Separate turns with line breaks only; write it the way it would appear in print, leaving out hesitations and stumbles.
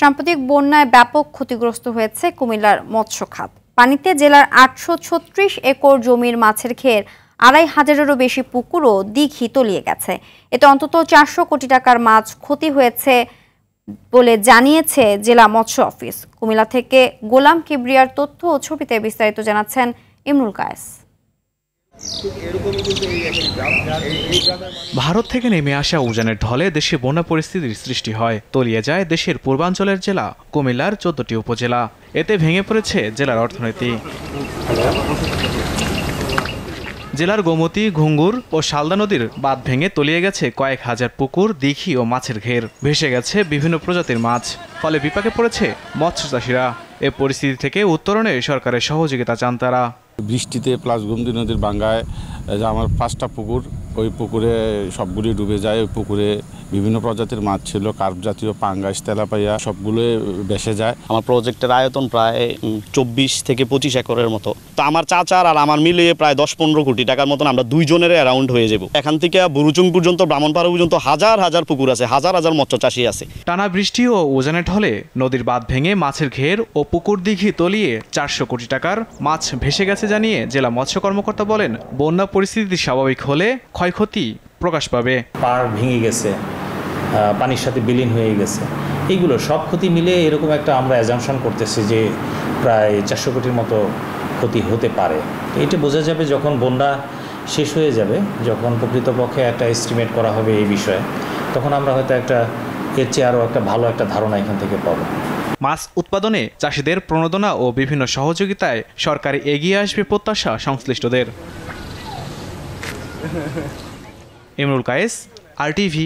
সাম্প্রতিক বন্যায় ব্যাপক ক্ষতিগ্রস্ত হয়েছে কুমিল্লার মৎস্য খাত। পানিতে জেলার ৮৩৬ একর জমির মাছের ঘের, ২৫০০-এরও বেশি পুকুর ও দিঘি তলিয়ে গেছে। এতে অন্তত ৪০০ কোটি টাকার মাছ ক্ষতি হয়েছে বলে জানিয়েছে জেলা মৎস্য অফিস। কুমিল্লা থেকে গোলাম কিবরিয়ার তথ্য ও ছবিতে বিস্তারিত জানাচ্ছেন ইমরুল কায়েস।
ভারত থেকে নেমে আসা উজানের ঢলে দেশে বন্যা পরিস্থিতির সৃষ্টি হয়। তলিয়ে যায় দেশের পূর্বাঞ্চলের জেলা কুমিল্লার ১৪টি উপজেলা। এতে ভেঙে পড়েছে জেলার অর্থনীতি। জেলার গোমতী, ঘুঙ্গুর ও শালদা নদীর বাঁধ ভেঙে তলিয়ে গেছে কয়েক হাজার পুকুর, দিঘি ও মাছের ঘের। ভেসে গেছে বিভিন্ন প্রজাতির মাছ। ফলে বিপাকে পড়েছে মৎস্য চাষিরা। এ পরিস্থিতি থেকে উত্তরণে সরকারের সহযোগিতা চান তারা।
বৃষ্টিতে প্লাস গোমতী নদীর বাঙ্গায় আমার 5টা পুকুর, ওই পুকুরে সবগুলি ডুবে যায়। ওই পুকুরে বিভিন্ন প্রজাতির মাছ ছিল, কার্প জাতীয়, পাঙ্গাস, তেলাপাইয়া, সবগুলো ভেসে যায়।
আমার প্রজেক্টের আয়তন প্রায় 24 থেকে 25 একরের মতো। তো আমার চাচার আর আমার মিলিয়ে প্রায় 10-15 কোটি টাকার মতন আমরা দুইজনের অ্যারাউন্ড হয়ে যাব। এখান থেকে বুরুচুং পর্যন্ত, ব্রাহ্মণপাড়া পর্যন্ত হাজার হাজার পুকুর আছে, হাজার হাজার মৎস্য চাষী আছে।
টানা বৃষ্টি ও উজানের ঢলে নদীর বাঁধ ভেঙে মাছের ঘের ও পুকুর দিঘি তলিয়ে 400 কোটি টাকার মাছ ভেসে গেছে জানিয়ে জেলা মৎস্য কর্মকর্তা বলেন, বন্যা পরিস্থিতি স্বাভাবিক হলে ক্ষয়ক্ষতি প্রকাশ পাবে।
পাড় ভেঙে গেছে, পানির সাথে বিলীন হয়ে গেছে, এইগুলো সব ক্ষতি মিলে এরকম একটা আমরা অ্যাজাম্পশন করতেছি যে প্রায় 400 কোটির মতো ক্ষতি হতে পারে। এটা বোঝা যাবে যখন বন্যা শেষ হয়ে যাবে, যখন প্রকৃতপক্ষে একটা এস্টিমেট করা হবে এই বিষয়ে, তখন আমরা হয়তো এর চেয়ে আরও একটা ভালো একটা ধারণা এখান থেকে পাবো।
মাছ উৎপাদনে চাষিদের প্রণোদনা ও বিভিন্ন সহযোগিতায় সরকার এগিয়ে আসবে প্রত্যাশা সংশ্লিষ্টদের। ইমরুল কায়েস, RTV।